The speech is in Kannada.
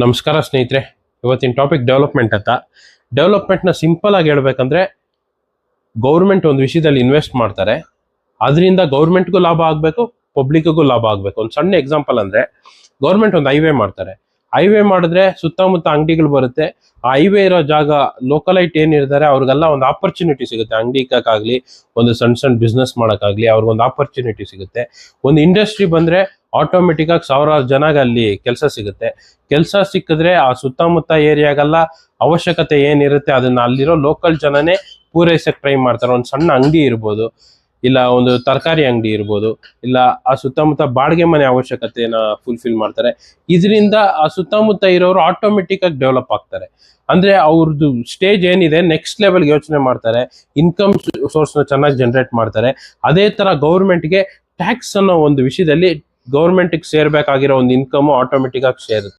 ನಮಸ್ಕಾರ ಸ್ನೇಹಿತರೆ. ಇವತ್ತಿನ ಟಾಪಿಕ್ ಡೆವಲಪ್ಮೆಂಟ್ ಅಂತ. ಡೆವಲಪ್ಮೆಂಟ್ನ ಸಿಂಪಲ್ ಆಗಿ ಹೇಳ್ಬೇಕಂದ್ರೆ, ಗೌರ್ಮೆಂಟ್ ಒಂದು ವಿಷಯದಲ್ಲಿ ಇನ್ವೆಸ್ಟ್ ಮಾಡ್ತಾರೆ, ಅದರಿಂದ ಗೌರ್ಮೆಂಟ್ಗೂ ಲಾಭ ಆಗಬೇಕು, ಪಬ್ಲಿಕ್ಗೂ ಲಾಭ ಆಗಬೇಕು. ಒಂದು ಸಣ್ಣ ಎಕ್ಸಾಂಪಲ್ ಅಂದ್ರೆ, ಗೌರ್ಮೆಂಟ್ ಒಂದು ಹೈವೇ ಮಾಡ್ತಾರೆ. ಹೈವೇ ಮಾಡಿದ್ರೆ ಸುತ್ತಮುತ್ತ ಅಂಗಡಿಗಳು ಬರುತ್ತೆ. ಆ ಹೈವೇ ಇರೋ ಜಾಗ ಲೋಕಲೈಟ್ ಏನಿರ್ತಾರೆ ಅವ್ರಿಗೆಲ್ಲ ಒಂದು ಆಪರ್ಚುನಿಟಿ ಸಿಗುತ್ತೆ. ಅಂಗಡಿ ಇಕ್ಕಾಗ್ಲಿ, ಒಂದು ಸಣ್ಣ ಸಣ್ಣ ಬಿಸ್ನೆಸ್ ಮಾಡೋಕ್ಕಾಗ್ಲಿ ಅವ್ರಿಗೊಂದು ಆಪರ್ಚುನಿಟಿ ಸಿಗುತ್ತೆ. ಒಂದು ಇಂಡಸ್ಟ್ರಿ ಬಂದ್ರೆ ಆಟೋಮೆಟಿಕ್ ಆಗಿ ಸಾವಿರಾರು ಜನಗೆ ಅಲ್ಲಿ ಕೆಲಸ ಸಿಗುತ್ತೆ. ಕೆಲಸ ಸಿಕ್ಕಿದ್ರೆ ಆ ಸುತ್ತಮುತ್ತ ಏರಿಯಾಗೆಲ್ಲ ಅವಶ್ಯಕತೆ ಏನಿರುತ್ತೆ ಅದನ್ನ ಅಲ್ಲಿರೋ ಲೋಕಲ್ ಜನನೇ ಪೂರೈಸಕ್ ಟ್ರೈ ಮಾಡ್ತಾರೆ. ಒಂದು ಸಣ್ಣ ಅಂಗಡಿ ಇರ್ಬೋದು, ಇಲ್ಲ ಒಂದು ತರಕಾರಿ ಅಂಗಡಿ ಇರ್ಬೋದು, ಇಲ್ಲ ಆ ಸುತ್ತಮುತ್ತ ಬಾಡಿಗೆ ಮನೆ ಅವಶ್ಯಕತೆನ ಫುಲ್ಫಿಲ್ ಮಾಡ್ತಾರೆ. ಇದರಿಂದ ಆ ಸುತ್ತಮುತ್ತ ಇರೋರು ಆಟೋಮೆಟಿಕ್ ಆಗಿ ಡೆವಲಪ್ ಆಗ್ತಾರೆ. ಅಂದ್ರೆ ಅವ್ರದ್ದು ಸ್ಟೇಜ್ ಏನಿದೆ ನೆಕ್ಸ್ಟ್ ಲೆವೆಲ್ಗೆ ಯೋಚನೆ ಮಾಡ್ತಾರೆ, ಇನ್ಕಮ್ ಸೋರ್ಸ್ ನ ಚೆನ್ನಾಗಿ ಜನರೇಟ್ ಮಾಡ್ತಾರೆ. ಅದೇ ತರ ಗೌರ್ಮೆಂಟ್ಗೆ ಟ್ಯಾಕ್ಸ್ ಅನ್ನೋ ಒಂದು ವಿಷಯದಲ್ಲಿ ಗೌರ್ಮೆಂಟ್ಗೆ ಸೇರ್ಬೇಕಾಗಿರೋ ಒಂದು ಇನ್ಕಮ್ ಆಟೋಮೆಟಿಕ್ ಆಗಿ ಸೇರುತ್ತೆ.